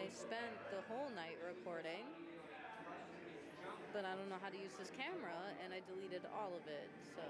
I spent the whole night recording, but I don't know how to use this camera, and I deleted all of it. So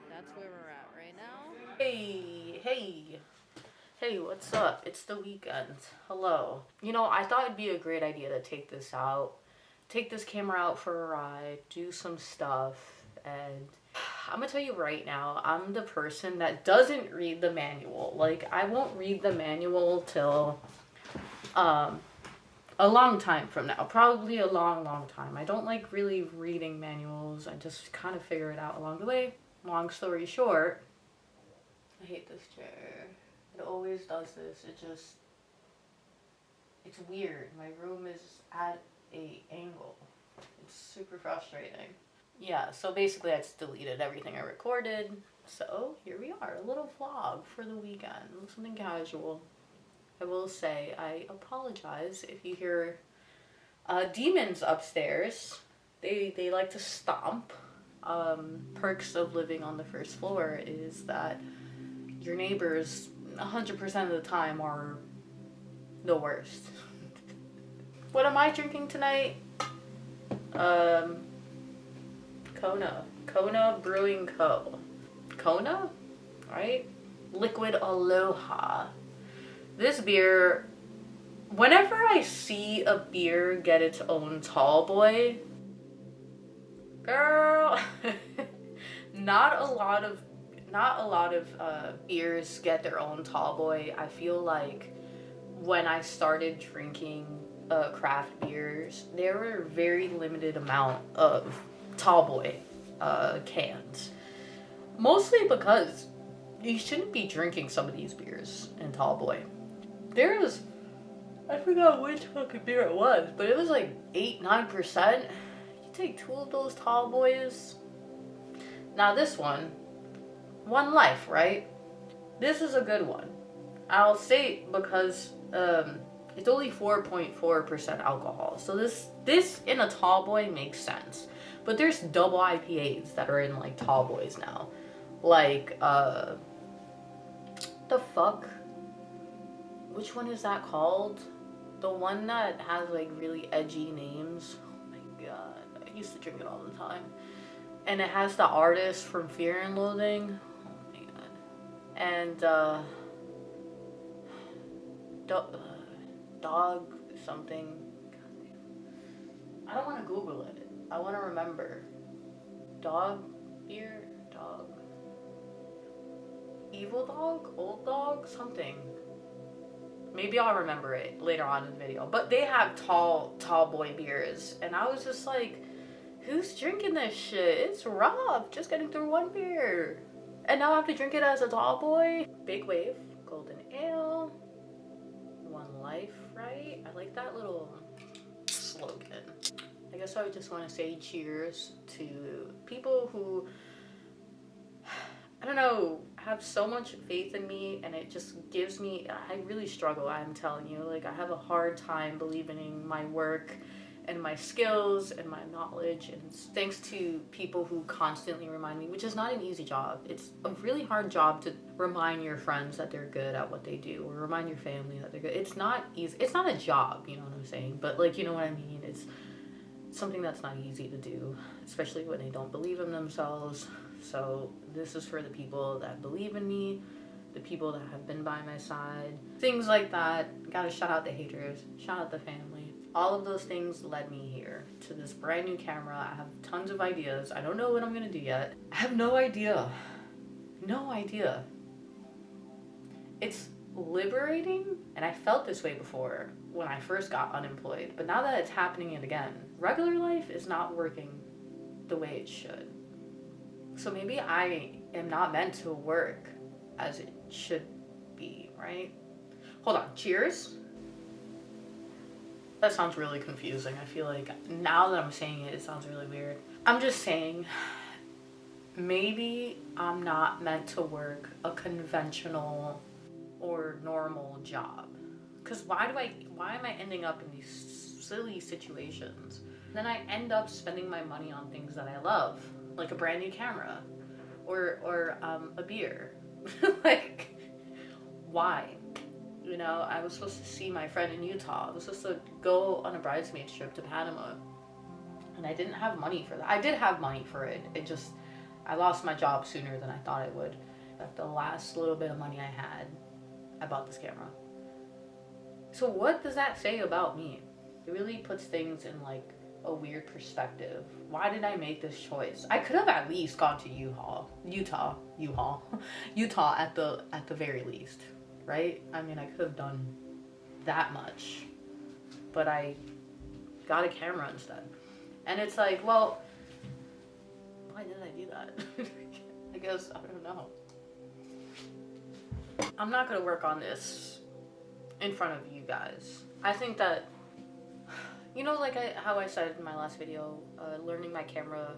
that's where we're at right now. Hey, what's up? It's the weekend. Hello. I thought it'd be a great idea to take this camera out for a ride, do some stuff, and I'm gonna tell you right now, I'm the person that doesn't read the manual. Like, I won't read the manual till um, a long time from now. Probably a long, long time. I don't like really reading manuals. I just kind of figure it out along the way. Long story short, I hate this chair. It always does this. It's weird. My room is at a angle. It's super frustrating. Yeah, so basically I just deleted everything I recorded. So here we are, a little vlog for the weekend, something casual. I will say I apologize if you hear demons upstairs. They like to stomp. Perks of living on the first floor is that your neighbors 100% of the time are the worst. What am I drinking tonight? Kona Brewing Co. Kona, right? Liquid Aloha. This beer, whenever I see a beer get its own tall boy, girl, not a lot of beers get their own tall boy. I feel like when I started drinking craft beers, there were a very limited amount of tallboy cans. Mostly because you shouldn't be drinking some of these beers in tallboy. There was, I forgot which fucking beer it was, but it was like 8-9%. You take two of those tallboys. Now this one life, right? This is a good one. I'll say because it's only 4.4% alcohol. So this in a tall boy makes sense. But there's double IPAs that are in like tall boys now. Like the fuck? Which one is that called? The one that has like really edgy names. Oh my god. I used to drink it all the time. And it has the artist from Fear and Loathing. Oh my god. And dog something. I don't want to Google it. I want to remember. Dog beer? Dog. Evil dog? Old dog? Something. Maybe I'll remember it later on in the video. But they have tall boy beers. And I was just like, who's drinking this shit? It's rough. Just getting through one beer. And now I have to drink it as a tall boy. Big Wave. Golden Ale. One life, right? I like that little slogan. I guess I would just want to say cheers to people who, I don't know, have so much faith in me, and it just gives me, I really struggle, I'm telling you. Like, I have a hard time believing in my work and my skills and my knowledge, and it's thanks to people who constantly remind me, which is not an easy job. It's a really hard job to remind your friends that they're good at what they do, or remind your family that they're good. It's not easy. It's not a job, you know what I'm saying? But like, you know what I mean? It's something that's not easy to do, especially when they don't believe in themselves. So this is for the people that believe in me, the people that have been by my side, things like that. Gotta shout out the haters, shout out the family. All of those things led me here to this brand new camera. I have tons of ideas. I don't know what I'm gonna do yet. I have no idea. No idea. It's liberating, and I felt this way before when I first got unemployed. But now that it's happening again, regular life is not working the way it should. So maybe I am not meant to work as it should be, right? Hold on, cheers? That sounds really confusing. I feel like now that I'm saying it, it sounds really weird. I'm just saying, maybe I'm not meant to work a conventional or normal job. Because why am I ending up in these silly situations? Then I end up spending my money on things that I love, like a brand new camera or a beer. Like, why? You know, I was supposed to see my friend in Utah. I was supposed to go on a bridesmaid trip to Panama. And I didn't have money for that. I did have money for it. I lost my job sooner than I thought I would. At the last little bit of money I had, I bought this camera. So what does that say about me? It really puts things in like a weird perspective. Why did I make this choice? I could have at least gone to Utah at the very least, right? I mean, I could have done that much, but I got a camera instead. And it's like, well, why did I do that? I guess, I don't know. I'm not gonna work on this in front of you guys. I think that, you know, like how I said in my last video, learning my camera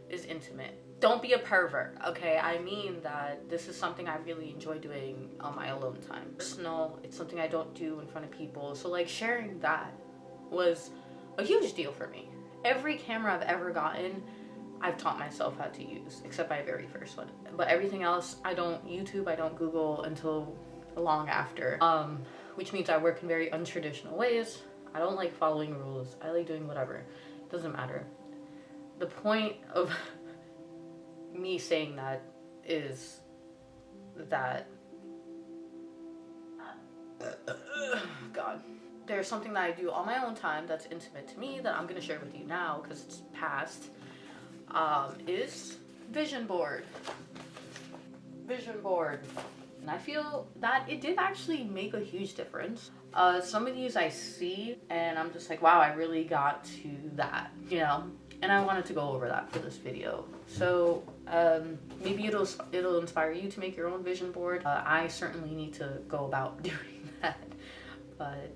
is intimate. Don't be a pervert, okay? I mean that this is something I really enjoy doing on my alone time. Personal, it's something I don't do in front of people. So like sharing that was a huge deal for me. Every camera I've ever gotten, I've taught myself how to use, except my very first one. But everything else, I don't YouTube, I don't Google until long after. Which means I work in very untraditional ways. I don't like following rules. I like doing whatever. It doesn't matter. The point of me saying that is that God, there's something that I do on my own time that's intimate to me that I'm gonna share with you now because it's past. Is vision board. And I feel that it did actually make a huge difference. Some of these I see and I'm just like, wow, I really got to that, you know? And I wanted to go over that for this video. So maybe it'll inspire you to make your own vision board. I certainly need to go about doing that. But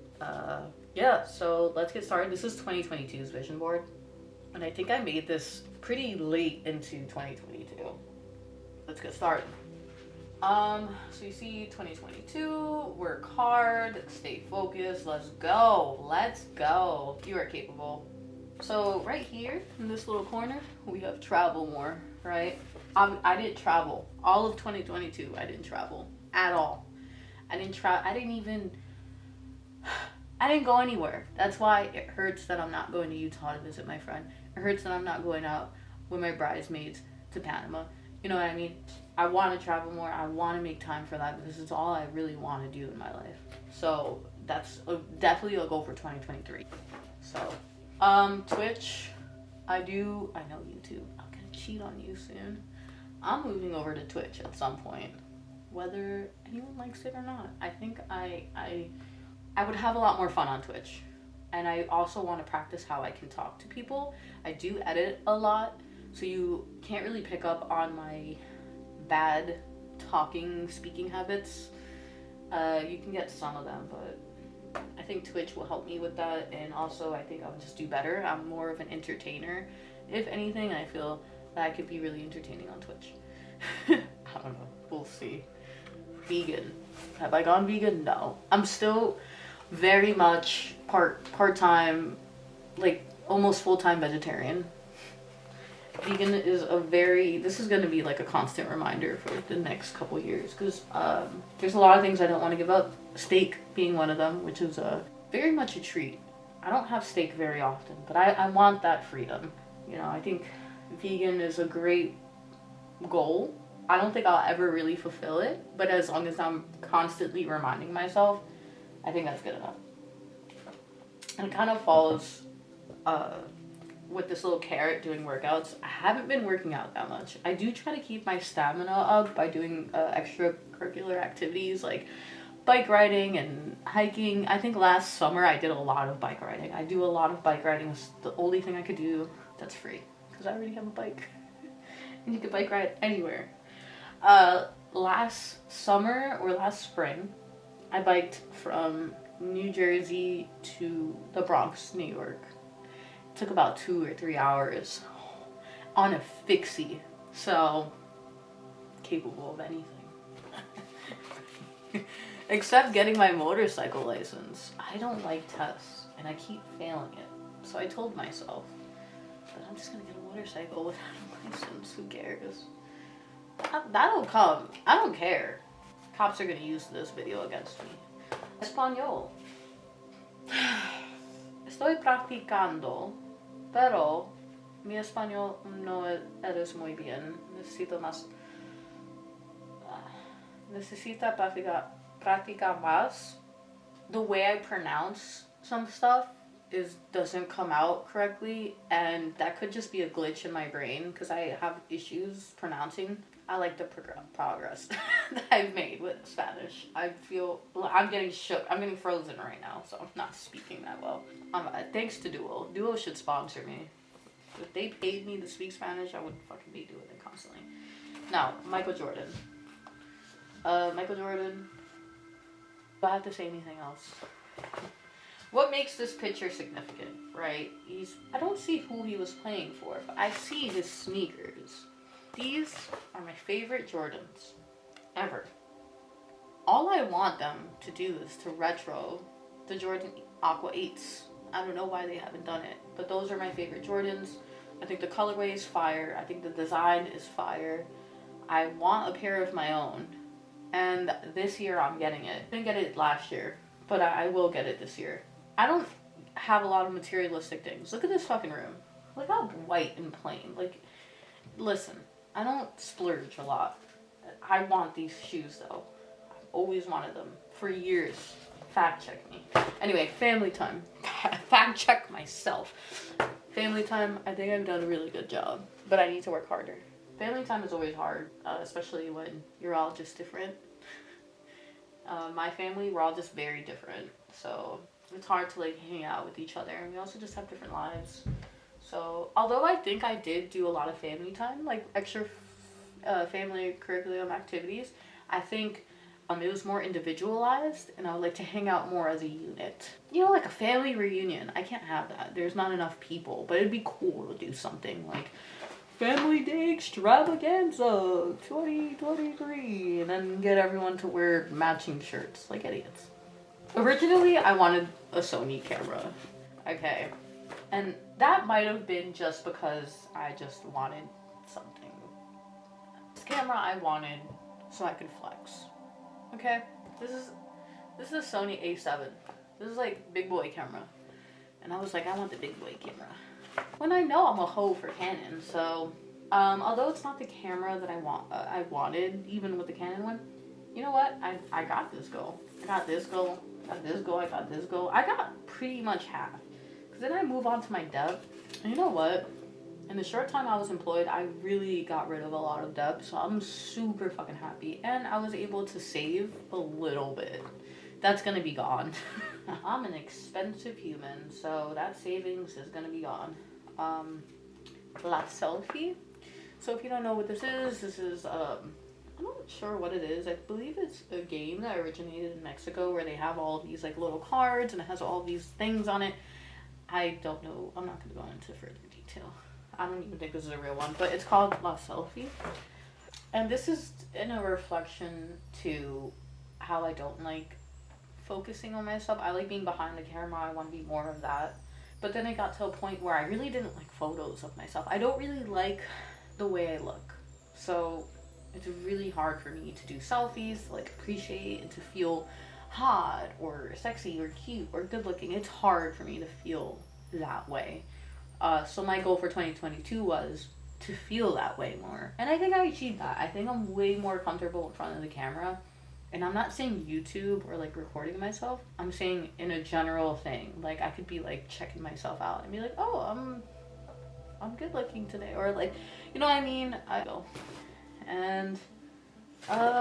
yeah, so let's get started. This is 2022's vision board. And I think I made this pretty late into 2022. Let's get started. So you see 2022, work hard, stay focused, let's go. You are capable. So right here in this little corner, we have travel more, right? I didn't travel. All of 2022, I didn't travel at all. I didn't go anywhere. That's why it hurts that I'm not going to Utah to visit my friend. It hurts that I'm not going out with my bridesmaids to Panama. You know what I mean? I want to travel more. I want to make time for that because it's all I really want to do in my life. So that's definitely a goal for 2023. So, Twitch, I know YouTube. I'm going to cheat on you soon. I'm moving over to Twitch at some point, whether anyone likes it or not. I think I would have a lot more fun on Twitch. And I also want to practice how I can talk to people. I do edit a lot, so you can't really pick up on my bad speaking habits. You can get some of them, but I think Twitch will help me with that. And also I think I'll just do better. I'm more of an entertainer. If anything, I feel that I could be really entertaining on Twitch. I don't know. We'll see. Vegan. Have I gone vegan? No. I'm still very much part-time, like almost full-time vegetarian. Vegan is this is going to be like a constant reminder for the next couple years because there's a lot of things I don't want to give up. Steak being one of them, which is very much a treat. I don't have steak very often, but I want that freedom. You know, I think vegan is a great goal. I don't think I'll ever really fulfill it, but as long as I'm constantly reminding myself, I think that's good enough. And it kind of follows with this little carrot doing workouts. I haven't been working out that much. I do try to keep my stamina up by doing extracurricular activities like bike riding and hiking. I think last summer I did a lot of bike riding. I do a lot of bike riding. It's the only thing I could do that's free because I already have a bike. And you can bike ride anywhere. Last summer or last spring, I biked from New Jersey to the Bronx, New York. It took about 2 or 3 hours on a fixie. So, capable of anything. Except getting my motorcycle license. I don't like tests, and I keep failing it. So I told myself, but I'm just gonna get a motorcycle without a license. Who cares? That'll come. I don't care. Cops are gonna use this video against me. Español. Estoy practicando, pero mi español no eres muy bien. Necesita practicar más. The way I pronounce some stuff doesn't come out correctly, and that could just be a glitch in my brain because I have issues pronouncing. I like the progress that I've made with Spanish. I feel I'm getting shook. I'm getting frozen right now, so I'm not speaking that well. Thanks to Duo. Duo should sponsor me. If they paid me to speak Spanish, I would fucking be doing it constantly. Now, Michael Jordan. Michael Jordan. Do I have to say anything else? What makes this picture significant, right? I don't see who he was playing for, but I see his sneakers. These are my favorite Jordans ever. All I want them to do is to retro the Jordan Aqua 8s. I don't know why they haven't done it, but those are my favorite Jordans. I think the colorway is fire. I think the design is fire. I want a pair of my own. And this year I'm getting it. I didn't get it last year, but I will get it this year. I don't have a lot of materialistic things. Look at this fucking room. Look how white and plain. Like, listen, I don't splurge a lot. I want these shoes though. I've always wanted them for years. Fact check me. Anyway, family time. Fact check myself. Family time, I think I've done a really good job, but I need to work harder. Family time is always hard, especially when you're all just different. My family, we're all just very different, so it's hard to like hang out with each other, and we also just have different lives. So although I think I did do a lot of family time, like extra family curriculum activities, I think it was more individualized, and I would like to hang out more as a unit. You know, like a family reunion. I can't have that. There's not enough people, but it'd be cool to do something like Family Day Extravaganza 2023, and then get everyone to wear matching shirts like idiots. Originally, I wanted a Sony camera, okay, and that might have been just because I just wanted something. This camera I wanted so I could flex, okay? This is a Sony A7. This is like big boy camera, and I was like, I want the big boy camera. When I know I'm a hoe for Canon, so although it's not the camera that I wanted, even with the Canon one, you know what? I got this goal. I got this goal. I got this goal. I got this goal. I got pretty much half. Because then I move on to my debt. And you know what? In the short time I was employed, I really got rid of a lot of debt. So I'm super fucking happy. And I was able to save a little bit. That's gonna be gone. I'm an expensive human, so that savings is gonna be gone. La Selfie. So if you don't know what this is I'm not sure what it is. I believe it's a game that originated in Mexico where they have all of these like little cards and it has all these things on it. I don't know. I'm not gonna go into further detail. I don't even think this is a real one, but it's called La Selfie. And this is in a reflection to how I don't like focusing on myself. I like being behind the camera. I want to be more of that. But then it got to a point where I really didn't like photos of myself. I don't really like the way I look. So it's really hard for me to do selfies, to like appreciate and to feel hot or sexy or cute or good looking. It's hard for me to feel that way. So my goal for 2022 was to feel that way more. And I think I achieved that. I think I'm way more comfortable in front of the camera. And I'm not saying YouTube or like recording myself. I'm saying in a general thing. Like I could be like checking myself out and be like, oh, I'm good looking today. Or like, you know what I mean? I go. And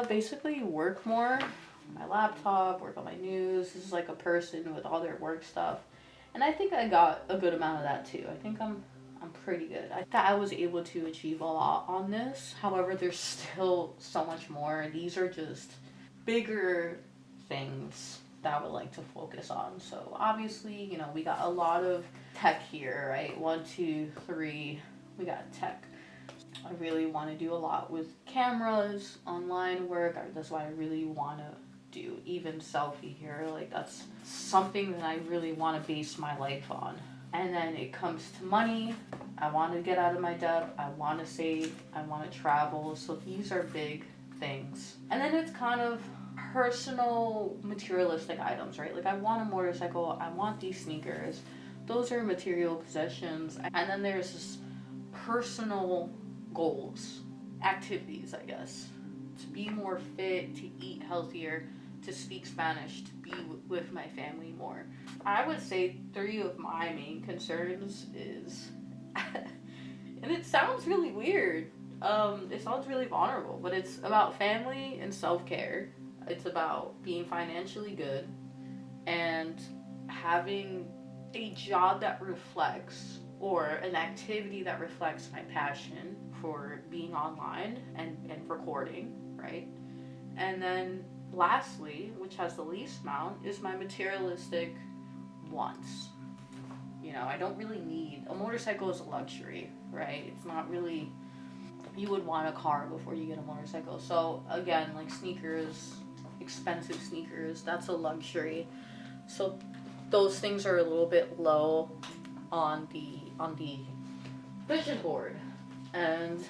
basically work more. My laptop, work on my news. This is like a person with all their work stuff. And I think I got a good amount of that too. I think I'm pretty good. I thought I was able to achieve a lot on this. However, there's still so much more. These are just bigger things that I would like to focus on. So obviously, you know, we got a lot of tech here, right? 1, 2, 3, we got tech. I really want to do a lot with cameras, online work. That's what I really want to do. Even selfie here, like that's something that I really want to base my life on. And then it comes to money. I want to get out of my debt. I want to save. I want to travel. So these are big things. And then it's kind of personal materialistic items, right? Like I want a motorcycle, I want these sneakers. Those are material possessions. And then there's this personal goals, activities, I guess. To be more fit, to eat healthier, to speak Spanish, to be with my family more. I would say 3 of my main concerns is, and it sounds really weird. It sounds really vulnerable, but it's about family and self-care. It's about being financially good and having a job that reflects, or an activity that reflects my passion for being online and recording, right? And then lastly, which has the least amount, is my materialistic wants. You know, I don't really need a motorcycle is a luxury, right? It's not really, you would want a car before you get a motorcycle. So again, like sneakers, expensive sneakers, that's a luxury. So those things are a little bit low on the vision board. And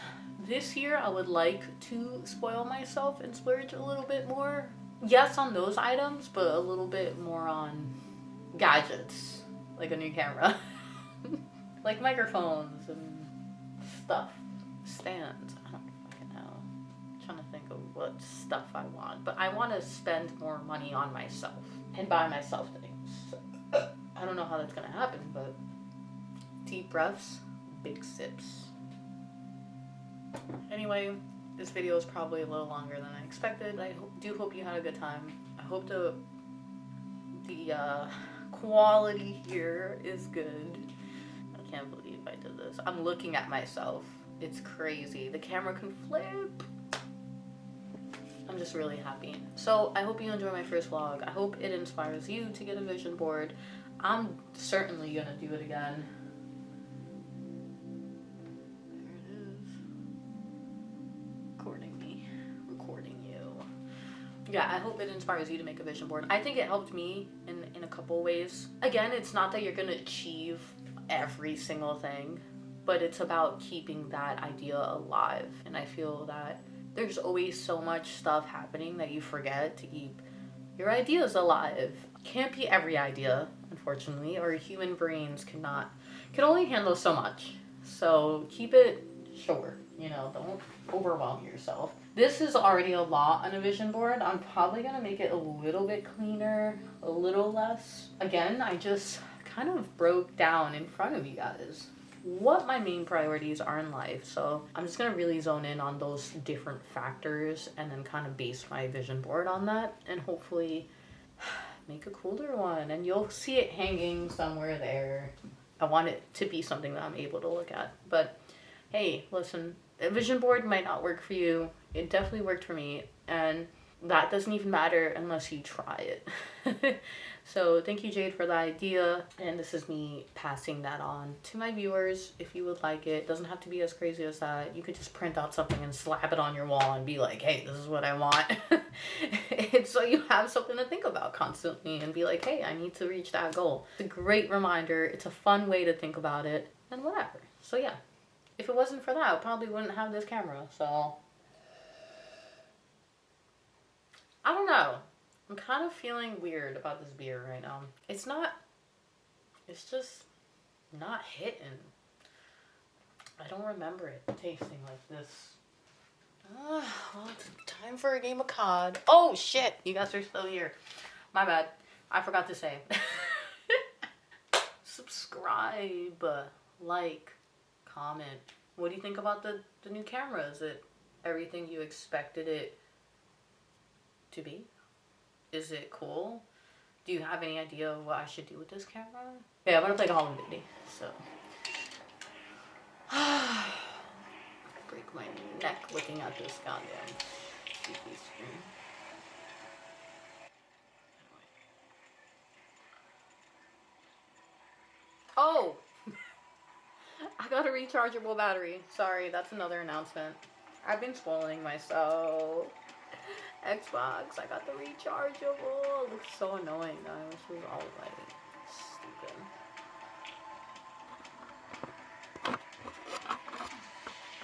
this year I would like to spoil myself and splurge a little bit more. Yes, on those items, but a little bit more on gadgets, like a new camera, like microphones and stuff, stands. I don't fucking know. I'm trying to think of what stuff I want, but I want to spend more money on myself and buy myself things. So, I don't know how that's gonna happen, but deep breaths, big sips. Anyway, this video is probably a little longer than I expected. I do hope you had a good time. I hope the quality here is good. I can't believe I did this. I'm looking at myself. It's crazy. The camera can flip. I'm just really happy. So I hope you enjoy my first vlog. I hope it inspires you to get a vision board. I'm certainly gonna do it again. Yeah, I hope it inspires you to make a vision board. I think it helped me in a couple ways. Again, it's not that you're gonna achieve every single thing, but it's about keeping that idea alive. And I feel that there's always so much stuff happening that you forget to keep your ideas alive. Can't be every idea, unfortunately, or human brains can only handle so much. So keep it short, you know, don't overwhelm yourself. This is already a lot on a vision board. I'm probably gonna make it a little bit cleaner, a little less. Again, I just kind of broke down in front of you guys what my main priorities are in life. So I'm just gonna really zone in on those different factors and then kind of base my vision board on that, and hopefully make a cooler one. And you'll see it hanging somewhere there. I want it to be something that I'm able to look at. But hey, listen, a vision board might not work for you. It definitely worked for me, and that doesn't even matter unless you try it. So thank you, Jade, for the idea, and this is me passing that on to my viewers. If you would like it, doesn't have to be as crazy as that. You could just print out something and slap it on your wall and be like, hey, this is what I want. It's so you have something to think about constantly and be like, hey, I need to reach that goal. It's a great reminder. It's a fun way to think about it, and whatever. So yeah, if it wasn't for that, I probably wouldn't have this camera. So I don't know. I'm kind of feeling weird about this beer right now. It's just not hitting. I don't remember it tasting like this. Well, it's time for a game of COD. Oh, shit. You guys are still here. My bad. I forgot to say. Subscribe, like, comment. What do you think about the new camera? Is it everything you expected it to be? Is it cool? Do you have any idea of what I should do with this camera? Yeah, I'm gonna play Call of Duty, so. Break my neck looking at this goddamn TV screen. Oh! I got a rechargeable battery. Sorry, that's another announcement. I've been spoiling myself. Xbox, I got the rechargeable. It looks so annoying, guys. This is all like